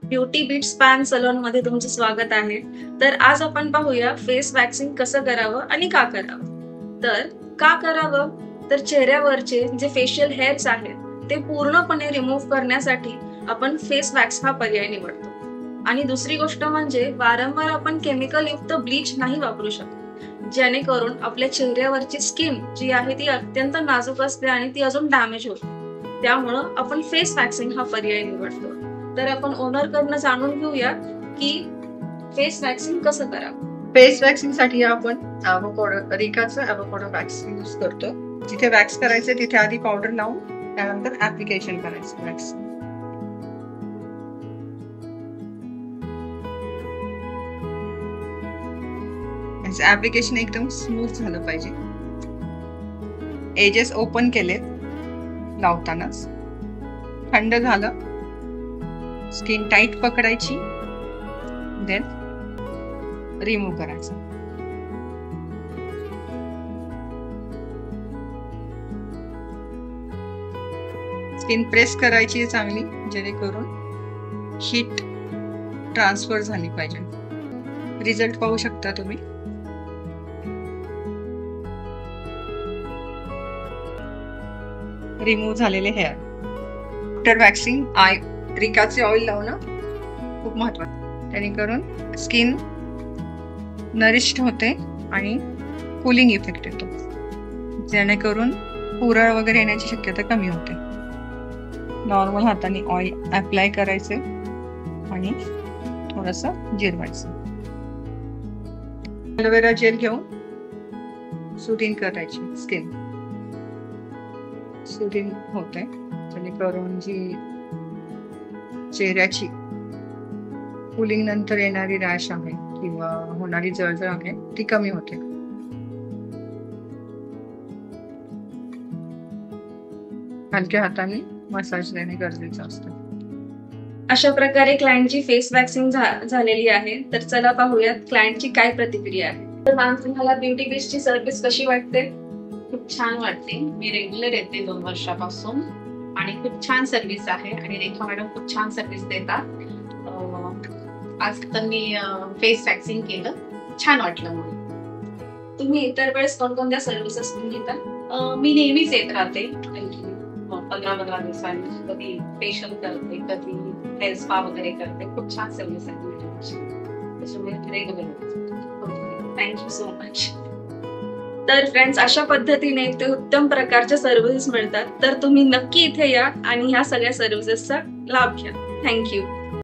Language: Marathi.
ब्युटी बीट स्पॅन सलोन मध्ये तुमचं स्वागत आहे। तर आज आपण पाहूया फेस वॅक्सिंग कसं करावं आणि का करावं। तर का करावं, तर चेहऱ्यावरचे जे फेशियल हेअर्स आहेत ते पूर्णपणे रिमूव्ह करण्यासाठी आपण फेस वॅक्स हा पर्याय निवडतो। आणि दुसरी गोष्ट म्हणजे वारंवार आपण केमिकल युक्त ब्लीच नाही वापरू शकत, जेणेकरून आपल्या चेहऱ्यावरची स्किन जी आहे ती अत्यंत नाजूक असते आणि ती अजून डॅमेज होते। त्यामुळं आपण फेस वॅक्सिंग हा पर्याय निवडतो। तर आपण ओनर कडनं जाणून घेऊया की फेस वॅक्सिंग कसं करावं। फेस वॅक्सिंग साठी आपण रिकाचं ॲव्होकाडो वॅक्स यूज करतो। जिथे वॅक्स करायचं तिथे आधी पावडर लावून त्यानंतर ऍप्लिकेशन करायचं वॅक्स। ऍप्लिकेशन एकदम स्मूथ झालं पाहिजे। एजेस ओपन केलेत लावतानाच। थंड झालं, स्किन टाईट पकडायची, देन रिमूव्ह करायचं। स्किन प्रेस करायची चांगली, जेणेकरून हीट ट्रान्सफर झाली पाहिजे। रिझल्ट पाहू शकता तुम्ही। रिमूव्ह झालेले हेअर। आफ्टर वॅक्सिंग रिकाचे ऑइल लावणं खूप महत्वाचं, जेणेकरून स्किन नरिश्ड होते आणि कूलिंग इफेक्ट येतो, जेणेकरून पुरळ वगैरे येण्याची शक्यता कमी होते। नॉर्मल हाताने ऑइल अप्लाय करायचे आणि थोडंसं जिरवायचं। एलोवेरा जेल घेऊन सुदिंग करायची स्किन, सुदिंग होते, जेणेकरून जी चेहऱ्याची कूलिंग नंतर येणारी रॅश आहे किंवा होणारी जळजळ आहे ती कमी होते। हलक्या हाताने मसाज देणे गरजेचं असतं। अशा प्रकारे क्लायंटची फेस वॅक्सिंग झालेली आहे। तर चला पाहूयात क्लायंटची काय प्रतिक्रिया आहे। तर मॅम, तुम्हाला ब्युटी बीटची सर्व्हिस कशी वाटते? खूप छान वाटते। मी रेग्युलर येते 2 वर्षापासून आणि खूप छान सर्व्हिस आहे आणि रेखा मॅडम खूप छान सर्व्हिस देतात। आज तर मी फेस वॅक्सिंग केलं, छान वाटलं मला। तुम्ही इतर वेळेस कोणकोणत्या सर्व्हिसेस घेता? मी नेहमीच येत राहते, 15-15 दिवसांनी। कधी फेशियल करते, कधी हेअर स्पा वगैरे करते। खूप छान सर्व्हिस आहे, त्याच्यामुळे रेग्युलर। Thank you so much. तर फ्रेंड्स, अशा पद्धतीने इथे उत्तम प्रकारच्या सर्व्हिसेस मिळतात। तर तुम्ही नक्की इथे या आणि ह्या सगळ्या सर्व्हिसेसचा लाभ घ्या। थँक्यू।